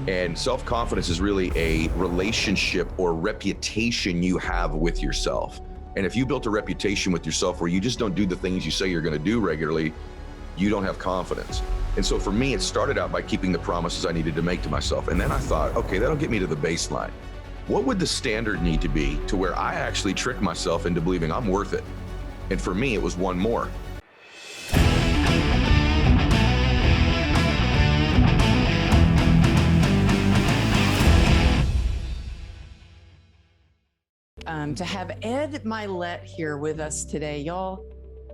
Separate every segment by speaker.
Speaker 1: And self-confidence is really a relationship or reputation you have with yourself. And if you built a reputation with yourself where you just don't do the things you say you're going to do regularly, you don't have confidence. And so for me, it started out by keeping the promises I needed to make to myself. And then I thought, okay, that'll get me to the baseline. What would the standard need to be to where I actually trick myself into believing I'm worth it? And for me, it was one more.
Speaker 2: To have Ed Mylett here with us today, y'all.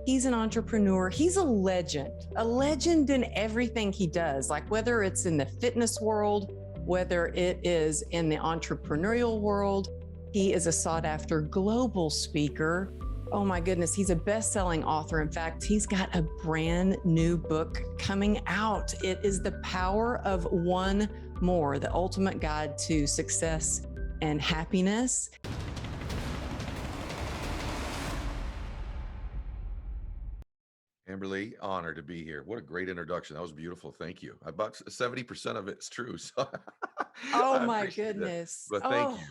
Speaker 2: He's an entrepreneur. He's a legend in everything he does, like whether it's in the fitness world, whether it is in the entrepreneurial world. He is a sought after global speaker. Oh my goodness, he's a best-selling author. In fact, he's got a brand new book coming out. It is The Power of One More, the ultimate guide to success and happiness.
Speaker 1: Amberly, honored to be here. What a great introduction. That was beautiful. Thank you. About 70% of it's true. So
Speaker 2: Oh my goodness.
Speaker 1: But thank you.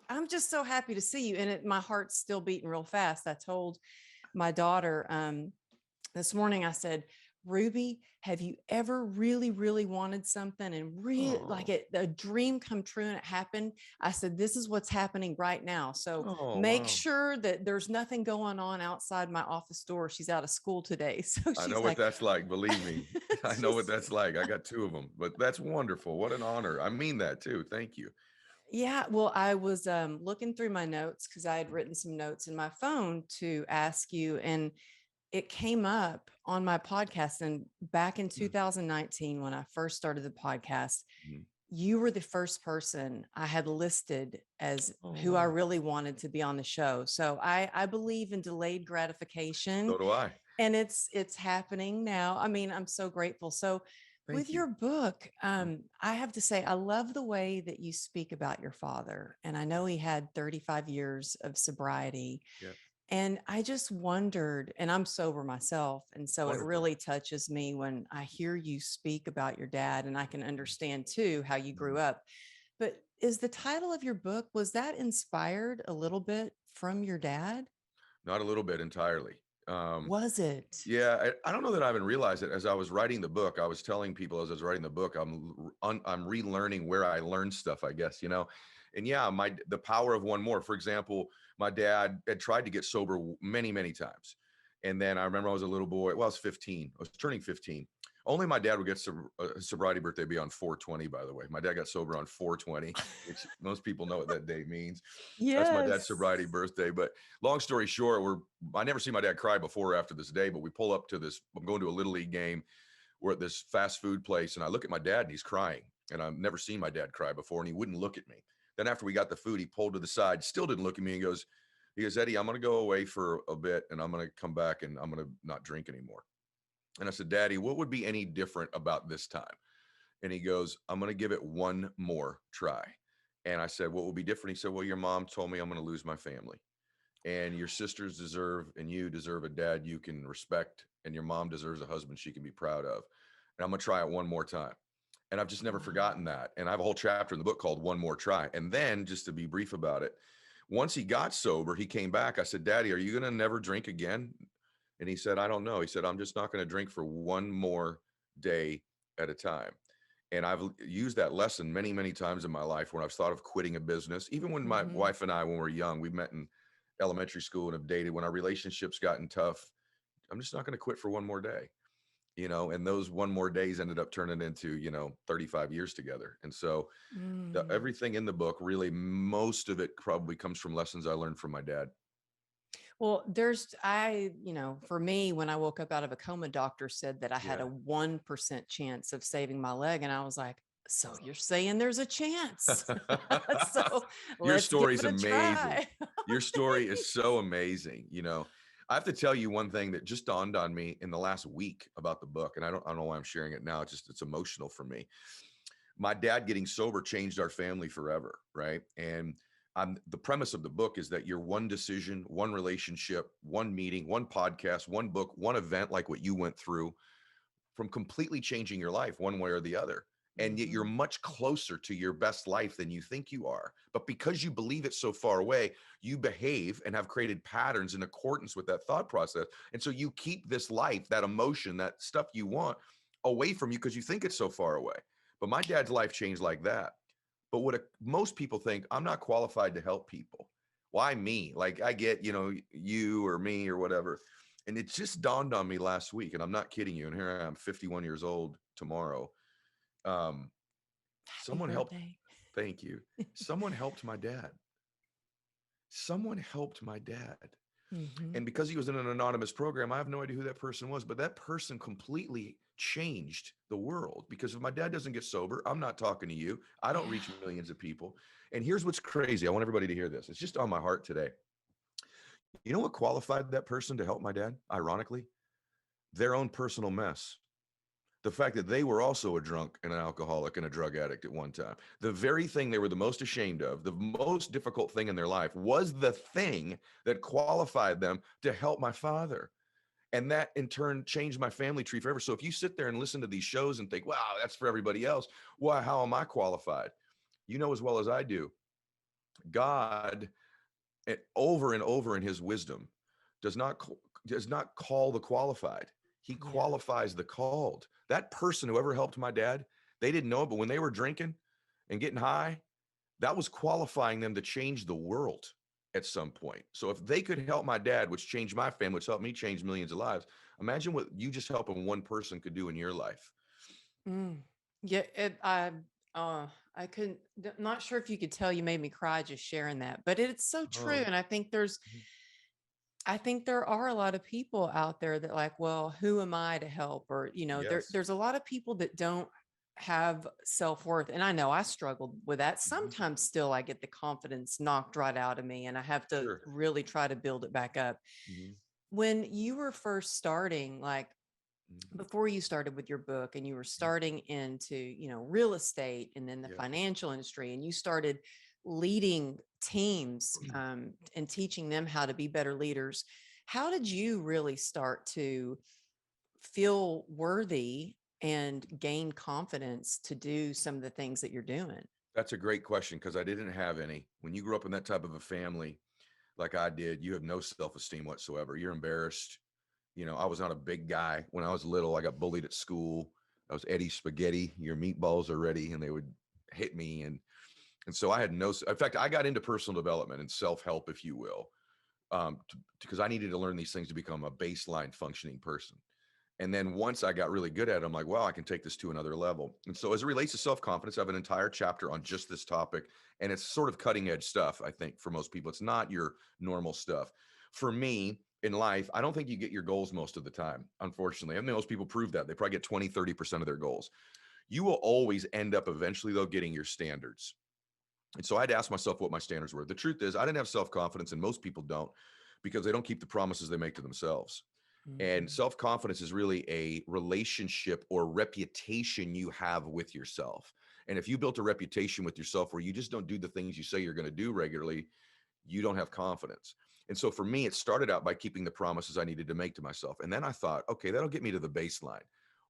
Speaker 2: I'm just so happy to see you. And my heart's still beating real fast. I told my daughter this morning, I said, Ruby, have you ever really, really wanted something and really like a dream come true and it happened? I said, this is what's happening right now. So make sure that there's nothing going on outside my office door. She's out of school today. So she's
Speaker 1: I know what that's like. Believe me, I know what that's like. I got 2 of them, but that's wonderful. What an honor. I mean that too. Thank you.
Speaker 2: Yeah, well, I was looking through my notes because I had written some notes in my phone to ask you, and it came up on my podcast. And back in 2019, when I first started the podcast, you were the first person I had listed as who I really wanted to be on the show. So I believe in delayed gratification.
Speaker 1: So do I.
Speaker 2: And it's happening now. I mean, I'm so grateful. So with your book, I have to say, I love the way that you speak about your father. And I know he had 35 years of sobriety.
Speaker 1: Yeah.
Speaker 2: And I just wondered, and I'm sober myself. And so it really touches me when I hear you speak about your dad, and I can understand too how you grew up. But is the title of your book, was that inspired a little bit from your dad?
Speaker 1: Not a little bit, entirely.
Speaker 2: Was it?
Speaker 1: Yeah, I don't know that I even realized it. As I was writing the book, I was telling people as I was writing the book, I'm relearning where I learned stuff, I guess, you know. And yeah, the power of one more. For example, my dad had tried to get sober many, many times. And then I remember I was a little boy. Well, I was 15. I was turning 15. Only my dad would get sobriety birthday be on 4/20, by the way. My dad got sober on 4/20, which most people know what that day means. That's my dad's sobriety birthday. But long story short, I never seen my dad cry before or after this day, but we pull up to this, I'm going to a Little League game. We're at this fast food place, and I look at my dad and he's crying. And I've never seen my dad cry before, and he wouldn't look at me. Then after we got the food, he pulled to the side, still didn't look at me, and goes, Eddie, I'm going to go away for a bit, and I'm going to come back, and I'm going to not drink anymore. And I said, Daddy, what would be any different about this time? And he goes, I'm going to give it one more try. And I said, what will be different? He said, well, your mom told me I'm going to lose my family, and your sisters deserve, and you deserve a dad you can respect, and your mom deserves a husband she can be proud of. And I'm going to try it one more time. And I've just never forgotten that. And I have a whole chapter in the book called One More Try. And then, just to be brief about it, once he got sober, he came back. I said, Daddy, are you going to never drink again? And he said, I don't know. He said, I'm just not going to drink for one more day at a time. And I've used that lesson many, many times in my life when I've thought of quitting a business. Even when my wife and I, when we were young, we met in elementary school and have dated. When our relationships gotten tough, I'm just not going to quit for one more day. You know, and those one more days ended up turning into, 35 years together. And so everything in the book, really, most of it probably comes from lessons I learned from my dad.
Speaker 2: Well, for me, when I woke up out of a coma, doctor said that I had a 1% chance of saving my leg. And I was like, so you're saying there's a chance. So
Speaker 1: your story's amazing. Your story is so amazing. I have to tell you one thing that just dawned on me in the last week about the book. And I don't know why I'm sharing it now. It's emotional for me. My dad getting sober changed our family forever. Right. And the premise of the book is that your one decision, one relationship, one meeting, one podcast, one book, one event, like what you went through, from completely changing your life one way or the other. And yet you're much closer to your best life than you think you are. But because you believe it so far away, you behave and have created patterns in accordance with that thought process. And so you keep this life, that emotion, that stuff you want away from you because you think it's so far away. But my dad's life changed like that. But most people think, I'm not qualified to help people. Why me? Like I get, you or me or whatever. And it just dawned on me last week, and I'm not kidding you. And here I am, 51 years old tomorrow. Um,
Speaker 2: Happy
Speaker 1: Someone helped.
Speaker 2: birthday.
Speaker 1: Thank you. Someone helped my dad. Someone helped my dad. And because he was in an anonymous program, I have no idea who that person was, but that person completely changed the world. Because if my dad doesn't get sober, I'm not talking to you. I don't reach millions of people. And here's what's crazy. I want everybody to hear this. It's just on my heart today. You know what qualified that person to help my dad? Ironically, their own personal mess. The fact that they were also a drunk and an alcoholic and a drug addict at one time. The very thing they were the most ashamed of, the most difficult thing in their life, was the thing that qualified them to help my father. And that in turn changed my family tree forever. So if you sit there and listen to these shows and think, wow, that's for everybody else, well, how am I qualified? You know as well as I do, God, over and over in his wisdom, does not call the qualified. He qualifies the called. That person, whoever helped my dad, they didn't know it, but when they were drinking and getting high, that was qualifying them to change the world at some point. So if they could help my dad, which changed my family, which helped me change millions of lives, imagine what you just helping one person could do in your life.
Speaker 2: Yeah, I couldn't, not sure if you could tell, you made me cry just sharing that, but it's so true.
Speaker 1: Oh,
Speaker 2: And I think there are a lot of people out there that like, well, who am I to help? Or,
Speaker 1: yes.
Speaker 2: there's a lot of people that don't have self-worth. And I know I struggled with that.
Speaker 1: Mhm.
Speaker 2: Sometimes still I get the confidence knocked right out of me and I have to
Speaker 1: Sure.
Speaker 2: really try to build it back up.
Speaker 1: Mhm.
Speaker 2: When you were first starting, like
Speaker 1: Mhm.
Speaker 2: before you started with your book and you were
Speaker 1: Mhm.
Speaker 2: starting into, real estate and then the
Speaker 1: Yeah.
Speaker 2: financial industry, and you started leading teams and teaching them how to be better leaders, how did you really start to feel worthy and gain confidence to do some of the things that you're doing?
Speaker 1: That's a great question because I didn't have any. When you grew up in that type of a family like I did, you have no self-esteem whatsoever. You're embarrassed. I was not a big guy. When I was little, I got bullied at school. I was Eddie Spaghetti. Your meatballs are ready, and they would hit me. And so I had no. In fact, I got into personal development and self-help, if you will, because I needed to learn these things to become a baseline functioning person. And then once I got really good at it, I'm like, wow, I can take this to another level. And so as it relates to self-confidence, I have an entire chapter on just this topic. And it's sort of cutting edge stuff, I think, for most people. It's not your normal stuff. For me in life, I don't think you get your goals most of the time, unfortunately. I mean, most people prove that. They probably get 20, 30% of their goals. You will always end up eventually, though, getting your standards. And so I had to ask myself what my standards were. The truth is, I didn't have self-confidence, and most people don't, because they don't keep the promises they make to themselves. And
Speaker 2: Mhm.
Speaker 1: self-confidence is really a relationship or reputation you have with yourself. And if you built a reputation with yourself where you just don't do the things you say you're going to do regularly, you don't have confidence. And so for me, it started out by keeping the promises I needed to make to myself. And then I thought, okay, that'll get me to the baseline.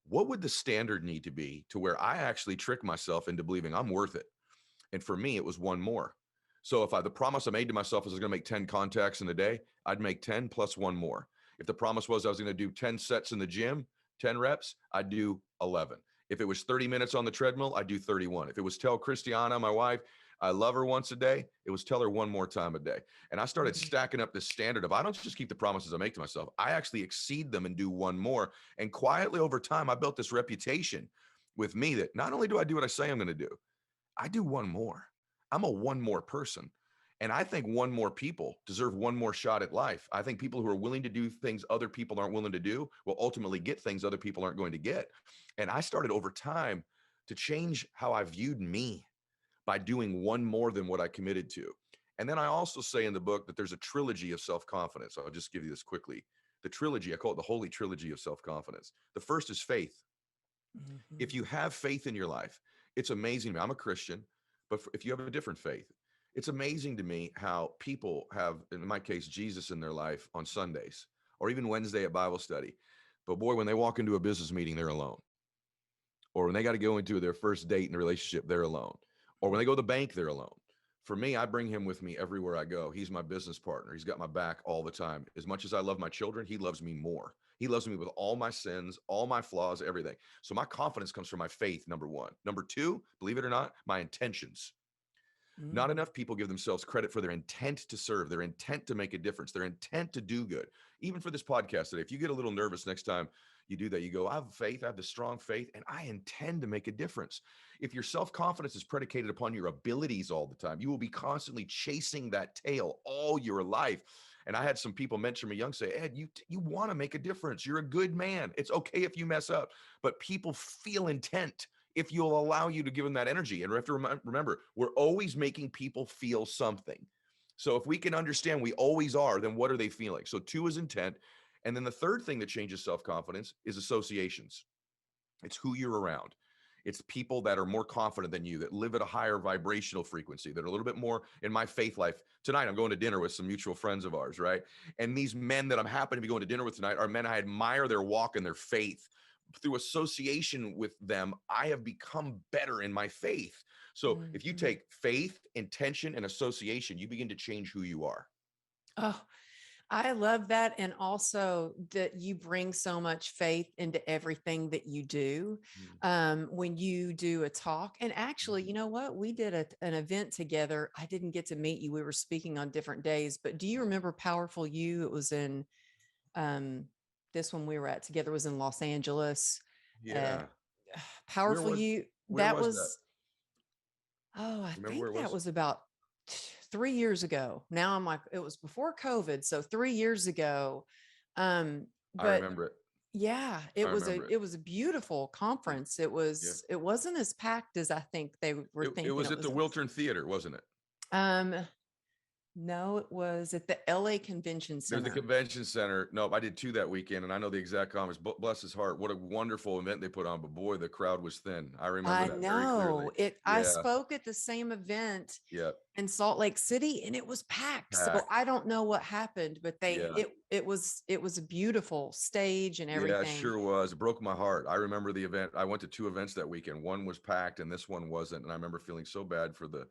Speaker 1: What would the standard need to be to where I actually trick myself into believing I'm worth it? And for me, it was one more. So if the promise I made to myself was I was going to make 10 contacts in a day, I'd make 10 plus one more. If the promise was I was going to do 10 sets in the gym, 10 reps, I'd do 11. If it was 30 minutes on the treadmill, I'd do 31. If it was tell Christiana, my wife, I love her once a day, it was tell her one more time a day. And I started stacking up this standard of I don't just keep the promises I make to myself, I actually exceed them and do one more. And quietly over time, I built this reputation with me that not only do I do what I say I'm going to do, I do one more. I'm a one more person. And I think one more people deserve one more shot at life. I think people who are willing to do things other people aren't willing to do will ultimately get things other people aren't going to get. And I started over time to change how I viewed me by doing one more than what I committed to. And then I also say in the book that there's a trilogy of self-confidence. I'll just give you this quickly. The trilogy, I call it the holy trilogy of self-confidence. The first is faith. If
Speaker 2: Mhm.
Speaker 1: you have faith in your life, it's amazing to me. I'm a Christian, but if you have a different faith, it's amazing to me how people have, in my case, Jesus in their life on Sundays or even Wednesday at Bible study. But boy, when they walk into a business meeting, they're alone. or when they got to go into their first date in a relationship, they're alone, or when they go to the bank, they're alone. For me, I bring him with me everywhere I go. He's my business partner. He's got my back all the time. As much as I love my children, he loves me more. He loves me with all my sins, all my flaws, everything. So my confidence comes from my faith, number one. Number two, believe it or not, my intentions. Not
Speaker 2: Mm.
Speaker 1: enough people give themselves credit for their intent to serve, their intent to make a difference, their intent to do good. Even for this podcast today, if you get a little nervous next time you do that, you go, I have faith, I have the strong faith, and I intend to make a difference. If your self-confidence is predicated upon your abilities all the time, you will be constantly chasing that tail all your life. And I had some people mention me young say, Ed, you want to make a difference. You're a good man. It's okay if you mess up, but people feel intent if you'll allow you to give them that energy. And we have to remember, we're always making people feel something. So if we can understand we always are, then what are they feeling? So two is intent. And then the third thing that changes self-confidence is associations. It's who you're around. It's people that are more confident than you, that live at a higher vibrational frequency, that are a little bit more in my faith life. Tonight, I'm going to dinner with some mutual friends of ours, right? And these men that I'm happy to be going to dinner with tonight are men I admire their walk and their faith. Through association with them, I have become better in my faith. So if you
Speaker 2: Mhm.
Speaker 1: take faith, intention, and association, you begin to change who you are.
Speaker 2: Oh, I love that. And also that you bring so much faith into everything that you do.
Speaker 1: Mm.
Speaker 2: When you do a talk, and actually,
Speaker 1: Mhm.
Speaker 2: you know what? We did an event together. I didn't get to meet you. We were speaking on different days, but do you remember Powerful You? It was in um, this one we were at together was in Los Angeles. Uh,
Speaker 1: Yeah. Where
Speaker 2: Powerful
Speaker 1: was
Speaker 2: You.
Speaker 1: where
Speaker 2: That
Speaker 1: was that?
Speaker 2: was, oh, I
Speaker 1: Remember where
Speaker 2: think
Speaker 1: it
Speaker 2: that
Speaker 1: was?
Speaker 2: was about 3 years ago. Now I'm like, it was before COVID. So 3 years ago. Um,
Speaker 1: I
Speaker 2: but
Speaker 1: remember it.
Speaker 2: yeah,
Speaker 1: I remember it.
Speaker 2: it was a beautiful conference.
Speaker 1: Yeah.
Speaker 2: It wasn't as packed as I think they were
Speaker 1: It
Speaker 2: thinking
Speaker 1: was
Speaker 2: it
Speaker 1: at the
Speaker 2: was.
Speaker 1: Wiltern Theater, wasn't it?
Speaker 2: Um, no, it was at the LA Convention
Speaker 1: There's the
Speaker 2: Center.
Speaker 1: convention center. No, I did two that weekend, and I know the exact comments. Bless his heart. What a wonderful event they put on. But boy, the crowd was thin. I remember
Speaker 2: I
Speaker 1: that very clearly.
Speaker 2: know it. I
Speaker 1: Yeah.
Speaker 2: spoke at the same event
Speaker 1: Yeah.
Speaker 2: in Salt Lake City and it was packed. So
Speaker 1: Packed.
Speaker 2: I don't know what happened, but
Speaker 1: Yeah.
Speaker 2: it was a beautiful stage and
Speaker 1: Yeah, it
Speaker 2: everything.
Speaker 1: sure was. It broke my heart. I remember the event. I went to two events that weekend. One was packed, and this one wasn't. And I remember feeling so bad for the.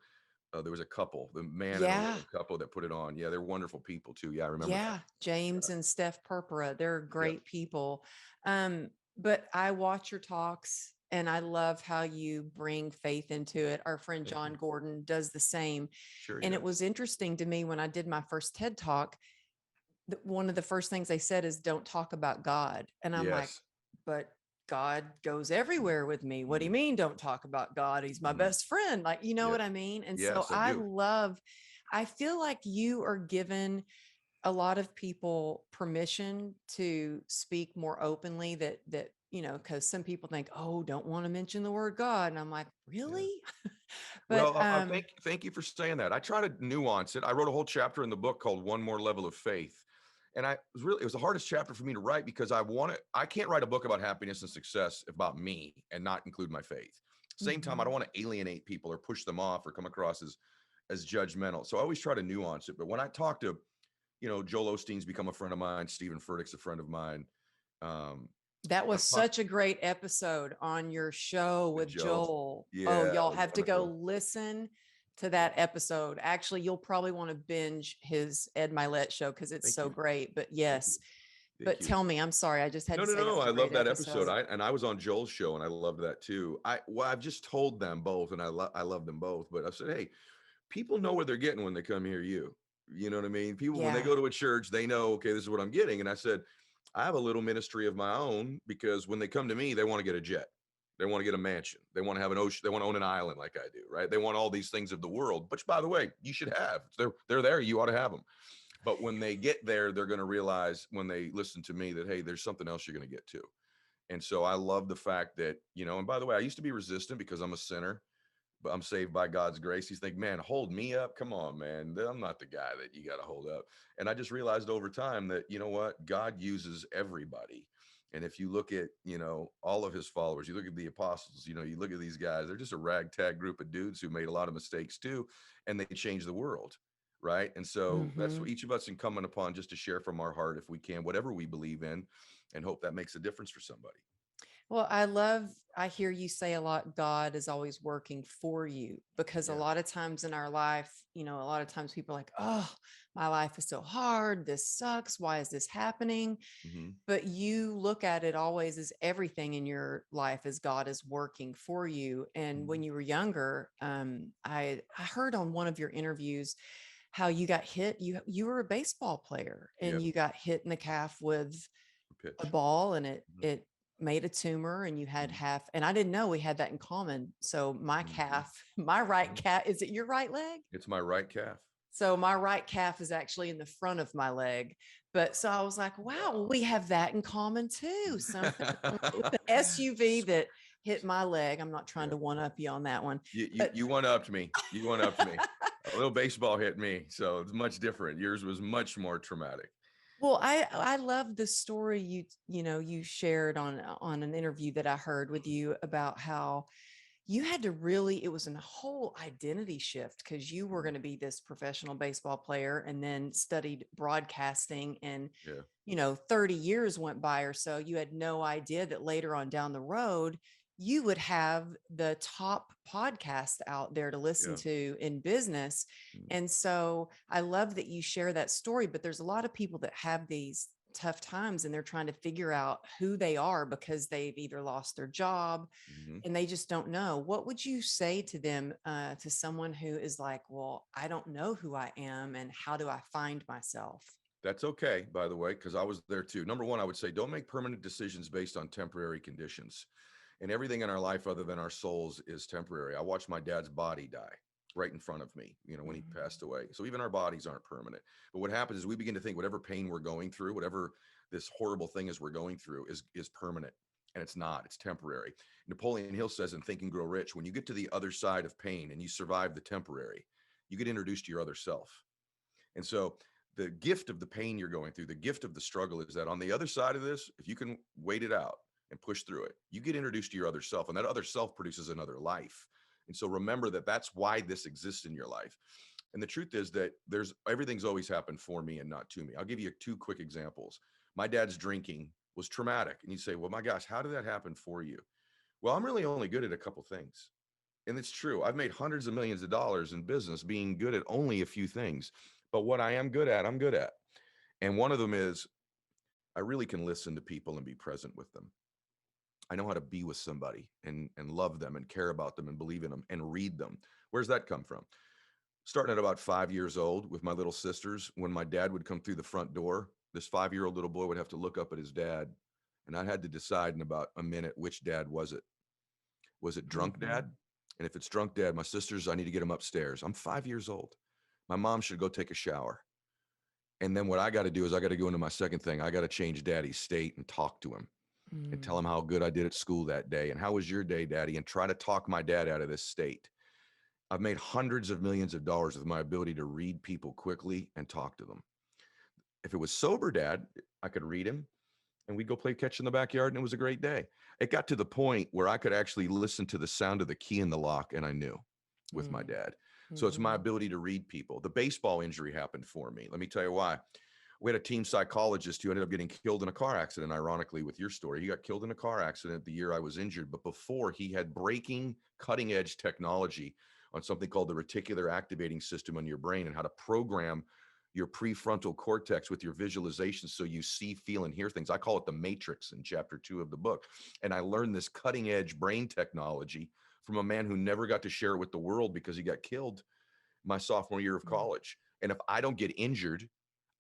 Speaker 1: There was a couple, the man and the
Speaker 2: Yeah.
Speaker 1: woman couple that put it on. Yeah, they're wonderful people too. Yeah, I remember that.
Speaker 2: Yeah. James
Speaker 1: Yeah.
Speaker 2: and Steph Purpura, they're
Speaker 1: Yep.
Speaker 2: great people. But I watch your talks and I love how you bring faith into it. Our friend
Speaker 1: Thank
Speaker 2: John
Speaker 1: you.
Speaker 2: Gordon does the same.
Speaker 1: Sure he
Speaker 2: And it
Speaker 1: does.
Speaker 2: was interesting to me when I did my first TED talk, one of the first things they said is don't talk about God. And I'm like,
Speaker 1: Yes.
Speaker 2: but God goes everywhere with me. What do you
Speaker 1: Mhm.
Speaker 2: mean don't talk about God? He's my
Speaker 1: Mhm.
Speaker 2: best friend. Like, you know
Speaker 1: Yep.
Speaker 2: what I mean? And so
Speaker 1: Yes, I do.
Speaker 2: I feel like you are given a lot of people permission to speak more openly that, because some people think, oh, don't want to mention the word God. And I'm like,
Speaker 1: Yeah.
Speaker 2: really? But
Speaker 1: Well, thank you for saying that. I try to nuance it. I wrote a whole chapter in the book called One More Level of Faith. And it was the hardest chapter for me to write because I can't write a book about happiness and success about me and not include my faith. Same time, I
Speaker 2: mhm.
Speaker 1: don't want to alienate people or push them off or come across as judgmental. So I always try to nuance it. But when I talk to, Joel Osteen's become a friend of mine, Stephen Furtick's a friend of mine. Um,
Speaker 2: That was
Speaker 1: I've talked
Speaker 2: such a great episode on your show
Speaker 1: with
Speaker 2: with
Speaker 1: Joel.
Speaker 2: Joel. Oh,
Speaker 1: Yeah,
Speaker 2: y'all have to go
Speaker 1: wonderful.
Speaker 2: listen to
Speaker 1: Yeah.
Speaker 2: that episode. Actually, you'll probably want to binge his Ed Mylett show because it's
Speaker 1: Thank
Speaker 2: so
Speaker 1: you.
Speaker 2: great. But
Speaker 1: Thank you.
Speaker 2: yes,
Speaker 1: Thank
Speaker 2: but
Speaker 1: you.
Speaker 2: tell me, I'm sorry, I just had
Speaker 1: No,
Speaker 2: to
Speaker 1: no,
Speaker 2: say that
Speaker 1: no.
Speaker 2: was
Speaker 1: I
Speaker 2: a
Speaker 1: love
Speaker 2: great
Speaker 1: that episode.
Speaker 2: episode.
Speaker 1: I was on Joel's show and I loved that too. I've just told them both, and I love them both. But I said, hey, people know what they're getting when they come hear you. You know what I mean? People when they
Speaker 2: Yeah.
Speaker 1: go to a church, they know, okay, this is what I'm getting. And I said, I have a little ministry of my own because when they come to me, they want to get a jet. They want to get a mansion. They want to have an ocean. They want to own an island like I do, right? They want all these things of the world, which by the way, you should have. They're there. You ought to have them. But when they get there, they're going to realize when they listen to me that, hey, there's something else you're going to get to. And so I love the fact that, and by the way, I used to be resistant because I'm a sinner, but I'm saved by God's grace. He's like, man, hold me up. Come on, man. I'm not the guy that you got to hold up. And I just realized over time that, you know what? God uses everybody. And if you look at, all of his followers, you look at the apostles, you look at these guys, they're just a ragtag group of dudes who made a lot of mistakes too, and they changed the world. Right. And so that's
Speaker 2: Hmm.
Speaker 1: what each of us incumbent upon just to share from our heart if we can, whatever we believe in, and hope that makes a difference for somebody.
Speaker 2: Well, I hear you say a lot, God is always working for you, because a
Speaker 1: Yeah.
Speaker 2: lot of times in our life, a lot of times people are like, oh, my life is so hard. This sucks. Why is this happening?
Speaker 1: Hmm.
Speaker 2: But you look at it always as everything in your life as God is working for you. And when
Speaker 1: Hmm.
Speaker 2: you were younger, I heard on one of your interviews how you got hit. You were a baseball player and
Speaker 1: Yeah.
Speaker 2: you got hit in the calf with a
Speaker 1: Pitch.
Speaker 2: ball, and it
Speaker 1: Hmm.
Speaker 2: it made a tumor, and you had
Speaker 1: Hmm.
Speaker 2: half, and I didn't know we had that in common. So my
Speaker 1: Hmm.
Speaker 2: calf, my right
Speaker 1: Hmm.
Speaker 2: calf, is it your right leg?
Speaker 1: It's my right calf.
Speaker 2: So my right calf is actually in the front of my leg. But so I was like, wow, well,
Speaker 1: Wow.
Speaker 2: we have that in common too. Something with an SUV that hit my leg. I'm not trying
Speaker 1: Yeah.
Speaker 2: to one up you on that one,
Speaker 1: You
Speaker 2: but
Speaker 1: you one upped me. You one upped me. A little baseball hit me, so it's much different. Yours was much more traumatic.
Speaker 2: well, I love the story you shared on an interview that I heard with you about how you had to really, it was a whole identity shift, because you were
Speaker 1: Mhm.
Speaker 2: going to be this professional baseball player and then studied broadcasting, and
Speaker 1: Yeah.
Speaker 2: 30 years went by or so. You had no idea that later on down the road you would have the top podcast out there to listen
Speaker 1: Yeah.
Speaker 2: to in business.
Speaker 1: Mhm.
Speaker 2: And so I love that you share that story, but there's a lot of people that have these tough times and they're trying to figure out who they are because they've either lost their job
Speaker 1: Mhm.
Speaker 2: and they just don't know. What would you say to them, to someone who is like, well, I don't know who I am and how do I find myself?
Speaker 1: That's okay, by the way, because I was there too. Number one, I would say don't make permanent decisions based on temporary conditions. And everything in our life other than our souls is temporary. I watched my dad's body die right in front of me, when he passed
Speaker 2: Mhm.
Speaker 1: away. So even our bodies aren't permanent. But what happens is we begin to think whatever pain we're going through, whatever this horrible thing is we're going through is permanent. And it's not, it's temporary. Napoleon Hill says in Think and Grow Rich, when you get to the other side of pain and you survive the temporary, you get introduced to your other self. And so the gift of the pain you're going through, the gift of the struggle is that on the other side of this, if you can wait it out and push through it, you get introduced to your other self, and that other self produces another life. And so remember that that's why this exists in your life. And the truth is that there's everything's always happened for me and not to me. I'll give you two quick examples. My dad's drinking was traumatic. And you say, well, my gosh, how did that happen for you? Well, I'm really only good at a couple things. And it's true. I've made hundreds of millions of dollars in business being good at only a few things. But what I am good at, I'm good at. And one of them is I really can listen to people and be present with them. I know how to be with somebody and love them and care about them and believe in them and read them. Where's that come from? Starting at about 5 years old with my little sisters, when my dad would come through the front door, this 5-year-old little boy would have to look up at his dad. And I had to decide in about a minute which dad was it. Was it drunk dad?
Speaker 2: Mhm.
Speaker 1: And if it's drunk dad, my sisters, I need to get him upstairs. I'm 5 years old. My mom should go take a shower. And then what I got to do is I got to go into my second thing. I got to change daddy's state and talk to him and tell him
Speaker 2: Mm.
Speaker 1: how good I did at school that day. And how was your day, daddy? And try to talk my dad out of this state. I've made hundreds of millions of dollars with my ability to read people quickly and talk to them. If it was sober dad, I could read him and we'd go play catch in the backyard and it was a great day. It got to the point where I could actually listen to the sound of the key in the lock and I knew with my
Speaker 2: Mm.
Speaker 1: dad. So it's my
Speaker 2: Mhm.
Speaker 1: ability to read people. The baseball injury happened for me. Let me tell you why. We had a team psychologist who ended up getting killed in a car accident, ironically, with your story. He got killed in a car accident the year I was injured. But before, he had breaking, cutting edge technology on something called the reticular activating system on your brain and how to program your prefrontal cortex with your visualization so you see, feel, and hear things. I call it the matrix in chapter 2 of the book. And I learned this cutting edge brain technology from a man who never got to share it with the world because he got killed my sophomore year of
Speaker 2: Mm.
Speaker 1: college. And if I don't get injured,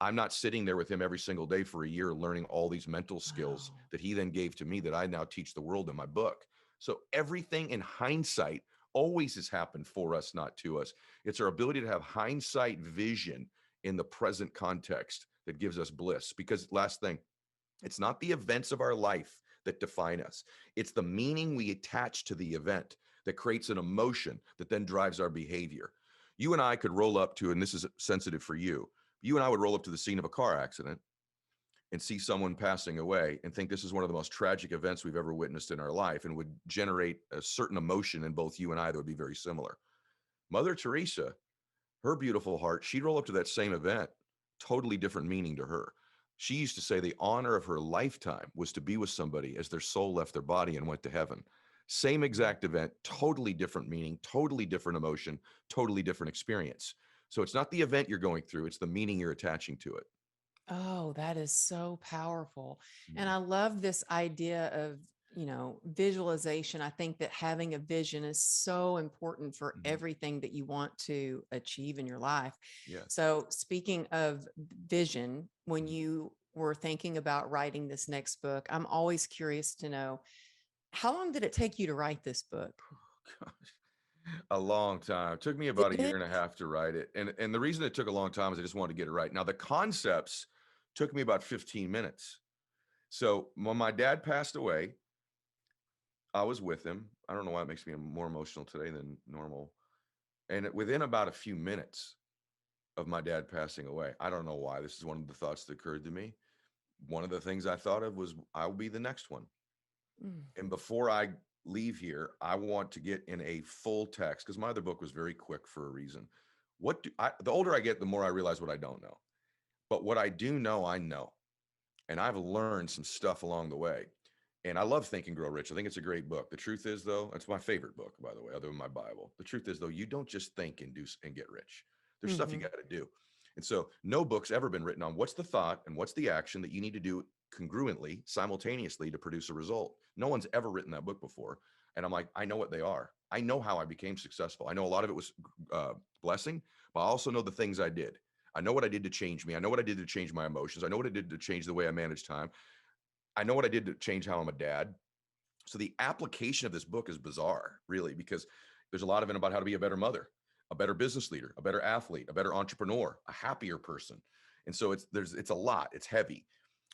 Speaker 1: I'm not sitting there with him every single day for a year learning all these mental skills
Speaker 2: Wow.
Speaker 1: that he then gave to me that I now teach the world in my book. So everything in hindsight always has happened for us, not to us. It's our ability to have hindsight vision in the present context that gives us bliss. Because last thing, it's not the events of our life that define us. It's the meaning we attach to the event that creates an emotion that then drives our behavior. You and I could roll up to, and this is sensitive for you, you and I would roll up to the scene of a car accident and see someone passing away and think this is one of the most tragic events we've ever witnessed in our life and would generate a certain emotion in both you and I that would be very similar. Mother Teresa, her beautiful heart, she'd roll up to that same event, totally different meaning to her. She used to say the honor of her lifetime was to be with somebody as their soul left their body and went to heaven. Same exact event, totally different meaning, totally different emotion, totally different experience. So it's not the event you're going through, it's the meaning you're attaching to it.
Speaker 2: Oh, that is so powerful. And
Speaker 1: Mhm.
Speaker 2: I love this idea of, visualization. I think that having a vision is so important for
Speaker 1: Mhm.
Speaker 2: everything that you want to achieve in your life.
Speaker 1: Yes.
Speaker 2: So, speaking of vision, when
Speaker 1: Mhm.
Speaker 2: you were thinking about writing this next book, I'm always curious to know, how long did it take you to write this book?
Speaker 1: Gosh, a long time. It took me
Speaker 2: Did
Speaker 1: about a year
Speaker 2: it?
Speaker 1: and a half to write it. And the reason it took a long time is I just wanted to get it right. Now the concepts took me about 15 minutes. So when my dad passed away, I was with him. I don't know why it makes me more emotional today than normal. And within about a few minutes of my dad passing away, I don't know why. This is one of the thoughts that occurred to me. One of the things I thought of was I'll be the next one.
Speaker 2: Mm.
Speaker 1: And before I leave here, I want to get in a full text because my other book was very quick for a reason. The older I get, the more I realize what I don't know. But what I do know, I know. And I've learned some stuff along the way. And I love Think and Grow Rich. I think it's a great book. The truth is, though, it's my favorite book, by the way, other than my Bible. The truth is, though, you don't just think and do and get rich. There's stuff you
Speaker 2: Mhm.
Speaker 1: got to do. And so no book's ever been written on what's the thought and what's the action that you need to do congruently, simultaneously to produce a result. No one's ever written that book before. And I'm like, I know what they are. I know how I became successful. I know a lot of it was blessing, but I also know the things I did. I know what I did to change me. I know what I did to change my emotions. I know what I did to change the way I manage time. I know what I did to change how I'm a dad. So the application of this book is bizarre, really, because there's a lot of it about how to be a better mother, a better business leader, a better athlete, a better entrepreneur, a happier person. And so it's a lot, it's heavy,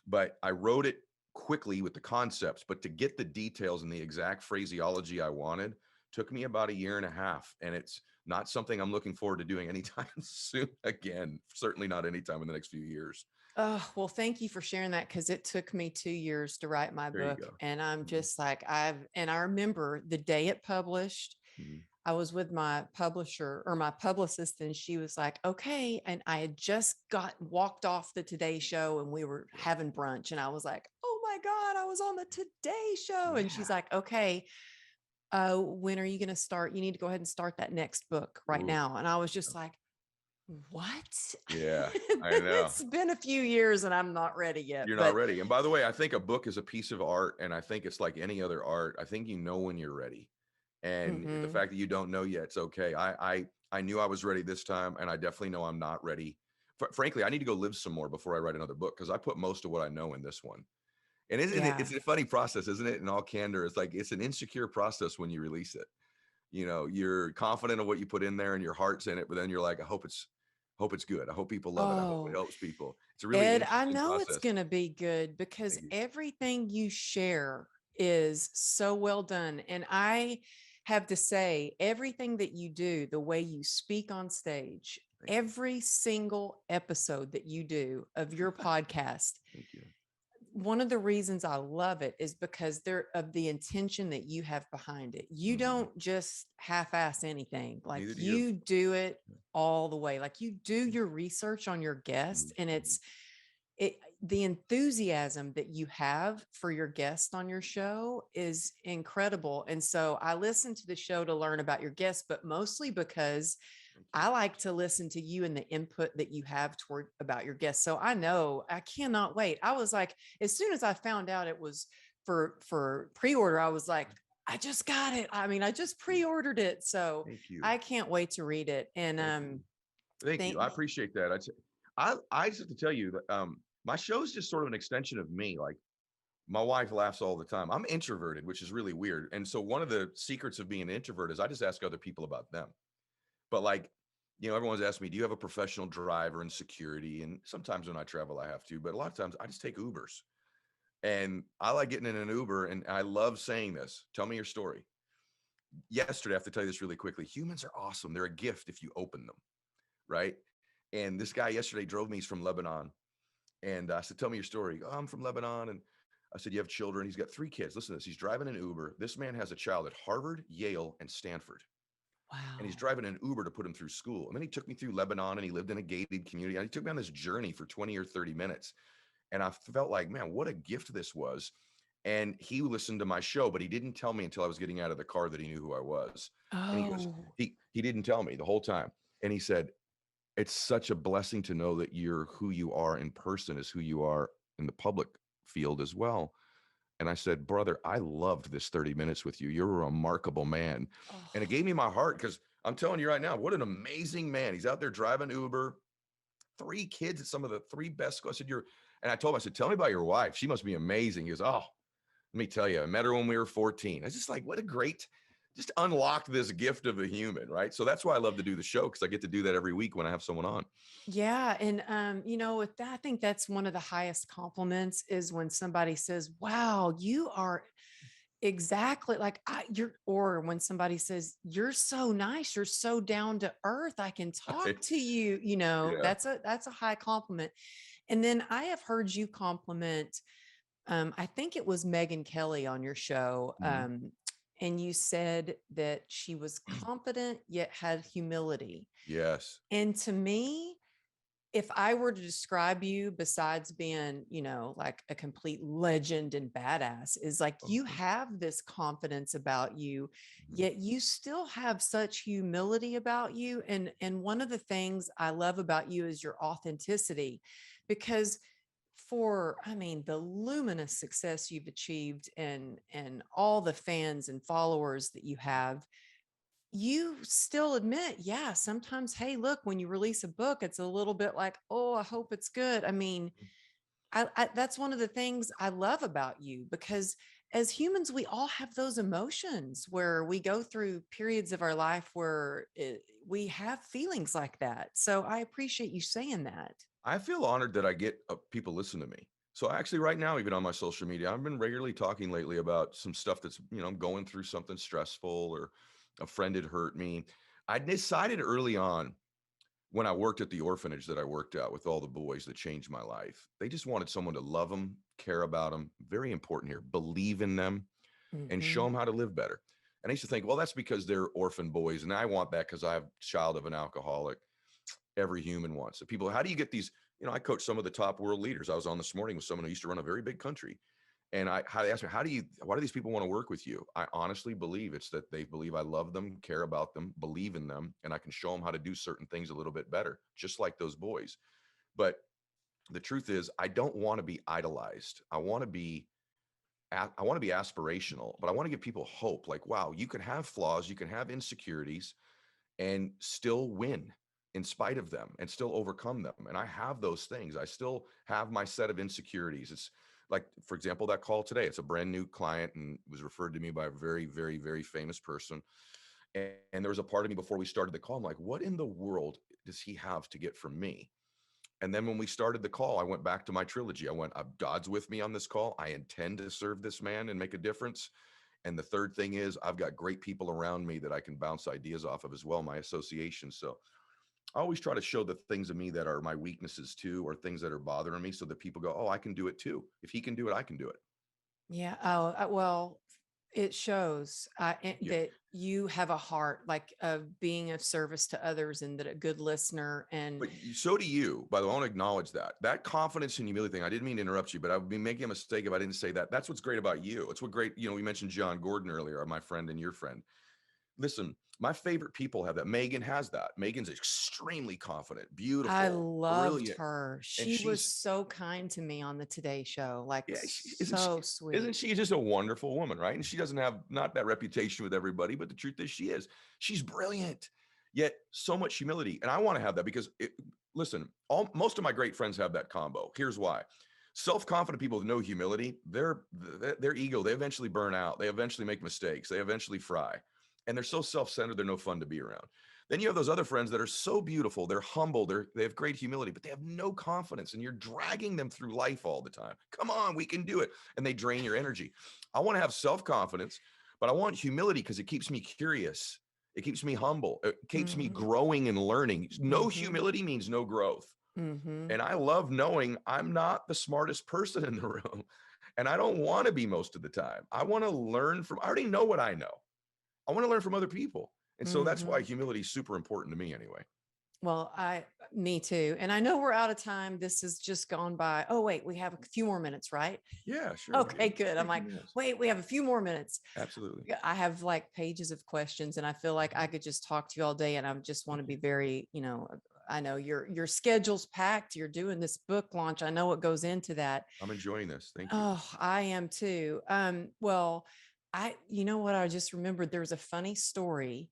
Speaker 1: but I wrote it quickly with the concepts, but to get the details and the exact phraseology I wanted took me about a year and a half. And it's not something I'm looking forward to doing anytime soon again, certainly not anytime in the next few years.
Speaker 2: Oh, well, thank you for sharing that because it took me 2 years to write my
Speaker 1: There you
Speaker 2: book.
Speaker 1: go.
Speaker 2: And I'm
Speaker 1: Mhm,
Speaker 2: just like, and I remember the day it published,
Speaker 1: mhm.
Speaker 2: I was with my publisher or my publicist, and she was like, okay. And I had just walked off the Today Show and we were
Speaker 1: Yeah.
Speaker 2: having brunch. And I was like, oh my God, I was on the Today Show. And she's
Speaker 1: Yeah.
Speaker 2: like, okay, when are you going to start? You need to go ahead and start that next book right
Speaker 1: Ooh,
Speaker 2: now. And I was just like, what?
Speaker 1: yeah, I know.
Speaker 2: It's been a few years and I'm not ready yet.
Speaker 1: You're not
Speaker 2: But
Speaker 1: ready. And by the way, I think a book is a piece of art, and I think it's like any other art. I think you know when you're ready. And the
Speaker 2: mhm.
Speaker 1: fact that you don't know yet, it's okay. I knew I was ready this time, and I definitely know I'm not ready. Frankly, I need to go live some more before I write another book because I put most of what I know in this one. And isn't it?
Speaker 2: Yeah.
Speaker 1: It's a funny process, isn't it? In all candor, it's like it's an insecure process when you release it. You know, you're confident of what you put in there, and your heart's in it, but then you're like, I hope it's good. I hope people love it. I hope it
Speaker 2: Oh,
Speaker 1: helps people. It's a really
Speaker 2: Ed, I
Speaker 1: interesting
Speaker 2: know it's
Speaker 1: process.
Speaker 2: going to be good because
Speaker 1: Thank you.
Speaker 2: everything you share is so well done. And I have to say, everything that you do, the way you speak on stage,
Speaker 1: Thank you.
Speaker 2: every single episode that you do of your podcast,
Speaker 1: Thank you.
Speaker 2: one of the reasons I love it is because they're of the intention that you have behind it. You
Speaker 1: Mhm.
Speaker 2: don't just half-ass anything. Like
Speaker 1: Neither do you.
Speaker 2: you do it
Speaker 1: Yeah.
Speaker 2: all the way. Like you do your research on your guest,
Speaker 1: Mhm,
Speaker 2: and
Speaker 1: mhm.
Speaker 2: it the enthusiasm that you have for your guest on your show is incredible. And so I listen to the show to learn about your guests, but mostly because
Speaker 1: Thank you.
Speaker 2: I like to listen to you and the input that you have toward about your guests. So I know I cannot wait. I was like, as soon as I found out it was for pre-order, I was like, I just got it. I mean, I just
Speaker 1: Mm.
Speaker 2: pre-ordered it. So
Speaker 1: Thank you.
Speaker 2: I can't wait to read it. And
Speaker 1: Thank you. Thank you.
Speaker 2: thank
Speaker 1: I appreciate that. I just have to tell you that my show's just sort of an extension of me. Like my wife laughs all the time. I'm introverted, which is really weird. And so one of the secrets of being an introvert is I just ask other people about them. But like, everyone's asked me, do you have a professional driver and security? And sometimes when I travel, I have to, but a lot of times I just take Ubers. And I like getting in an Uber, and I love saying this. Tell me your story. Yesterday, I have to tell you this really quickly. Humans are awesome. They're a gift if you open them, right? And this guy yesterday drove me. He's from Lebanon. And I said, tell me your story. Oh, I'm from Lebanon. And I said, you have children? He's got 3 kids. Listen to this. He's driving an Uber. This man has a child at Harvard, Yale, and Stanford. And he's
Speaker 2: wow.
Speaker 1: driving an Uber to put him through school. And then he took me through Lebanon, and he lived in a gated community. And he took me on this journey for 20 or 30 minutes. And I felt like, man, what a gift this was. And he listened to my show, but he didn't tell me until I was getting out of the car that he knew who I was. And he goes,
Speaker 2: Oh,
Speaker 1: he didn't tell me the whole time. And he said, it's such a blessing to know that you're who you are in person is who you are in the public field as well. And I said, brother, I loved this 30 minutes with you. You're a remarkable man. And it
Speaker 2: oh,
Speaker 1: gave me my heart because I'm telling you right now, what an amazing man. He's out there driving Uber, 3 kids at some of the 3 best schools. I said, and I told him, I said, tell me about your wife. She must be amazing. He goes, oh, let me tell you, I met her when we were 14. I was just like, what a great, just unlock this gift of a human, right? So that's why I love to do the show because I get to do that every week when I have someone on.
Speaker 2: yeah. And, with that, I think that's one of the highest compliments is when somebody says, wow, you are exactly like or when somebody says, you're so nice, you're so down to earth, I can talk to you,
Speaker 1: Yeah.
Speaker 2: that's a high compliment. And then I have heard you compliment, I think it was Megyn Kelly on your show.
Speaker 1: Mhm.
Speaker 2: And you said that she was confident yet had humility.
Speaker 1: Yes.
Speaker 2: And to me, if I were to describe you besides being, like a complete legend and badass, is like you
Speaker 1: Okay.
Speaker 2: have this confidence about you,
Speaker 1: Mhm.
Speaker 2: yet you still have such humility about you. And one of the things I love about you is your authenticity, because the luminous success you've achieved and all the fans and followers that you have, you still admit, yeah, sometimes, hey, look, when you release a book, it's a little bit like, oh, I hope it's good. That's one of the things I love about you, because as humans, we all have those emotions where we go through periods of our life where we have feelings like that. So I appreciate you saying that.
Speaker 1: I feel honored that I get people listen to me. So actually right now, even on my social media, I've been regularly talking lately about some stuff that's, I'm going through something stressful or a friend had hurt me. I decided early on when I worked at the orphanage that I worked at with all the boys that changed my life. They just wanted someone to love them, care about them. Very important here. Believe in them and show
Speaker 2: Hmm.
Speaker 1: them how to live better. And I used to think, well, that's because they're orphan boys. And I want that because I'm a child of an alcoholic. Every human wants it. People, how do you get these? I coach some of the top world leaders. I was on this morning with someone who used to run a very big country. And they asked me, why do these people want to work with you? I honestly believe it's that they believe I love them, care about them, believe in them, and I can show them how to do certain things a little bit better, just like those boys. But the truth is, I don't want to be idolized. I want to be aspirational, but I want to give people hope. Like, wow, you can have flaws, you can have insecurities, and still win in spite of them and still overcome them. And I have those things. I still have my set of insecurities. It's like, for example, that call today, it's a brand new client and was referred to me by a very, very, very famous person. And there was a part of me before we started the call, I'm like, what in the world does he have to get from me? And then when we started the call, I went back to my trilogy. I went, God's with me on this call. I intend to serve this man and make a difference. And the third thing is I've got great people around me that I can bounce ideas off of as well, my association. So I always try to show the things of me that are my weaknesses too, or things that are bothering me so that people go, oh, I can do it too. If he can do it, I can do it.
Speaker 2: Yeah. Oh, well, it shows
Speaker 1: Yeah.
Speaker 2: that you have a heart like of being of service to others and that a good listener. And
Speaker 1: But so do you. By the way, I want to acknowledge that confidence and humility thing. I didn't mean to interrupt you, but I would be making a mistake if I didn't say that. That's what's great about you. It's what great, we mentioned John Gordon earlier, my friend and your friend. Listen, my favorite people have that. Megyn has that. Megyn's extremely confident,
Speaker 2: I
Speaker 1: beautiful,
Speaker 2: loved
Speaker 1: brilliant.
Speaker 2: her.
Speaker 1: And
Speaker 2: She was
Speaker 1: she's,
Speaker 2: so kind to me on the Today Show, like
Speaker 1: yeah,
Speaker 2: so
Speaker 1: isn't
Speaker 2: sweet.
Speaker 1: she just a wonderful woman, right? And she doesn't have not that reputation with everybody, but the truth is she is. She's brilliant, yet so much humility. And I want to have that because listen, most of my great friends have that combo. Here's why. Self-confident people with no humility, their ego, they eventually burn out. They eventually make mistakes. They eventually fry. And they're so self-centered, they're no fun to be around. Then you have those other friends that are so beautiful, they're humble, they have great humility, but they have no confidence, and you're dragging them through life all the time. Come on, we can do it. And they drain your energy. I want to have self-confidence, but I want humility because it keeps me curious. It keeps me humble. It keeps me
Speaker 2: Hmm.
Speaker 1: growing and learning. No
Speaker 2: Hmm.
Speaker 1: humility means no growth.
Speaker 2: Hmm.
Speaker 1: And I love knowing I'm not the smartest person in the room. And I don't want to be most of the time. I want to learn I already know what I know. I want to learn from other people. And so that's why
Speaker 2: Hmm.
Speaker 1: humility is super important to me anyway.
Speaker 2: Well, me too. And I know we're out of time. This has just gone by. Oh, wait, we have a few more minutes, right?
Speaker 1: Yeah, sure.
Speaker 2: Okay, good. I'm like, wait, we have a few more minutes.
Speaker 1: Absolutely.
Speaker 2: I have like pages of questions and I feel like I could just talk to you all day, and I just want to be very, I know your schedule's packed. You're doing this book launch. I know what goes into that.
Speaker 1: I'm enjoying this. Thank you.
Speaker 2: Oh, I am too. Well, you know what? I just remembered there was a funny story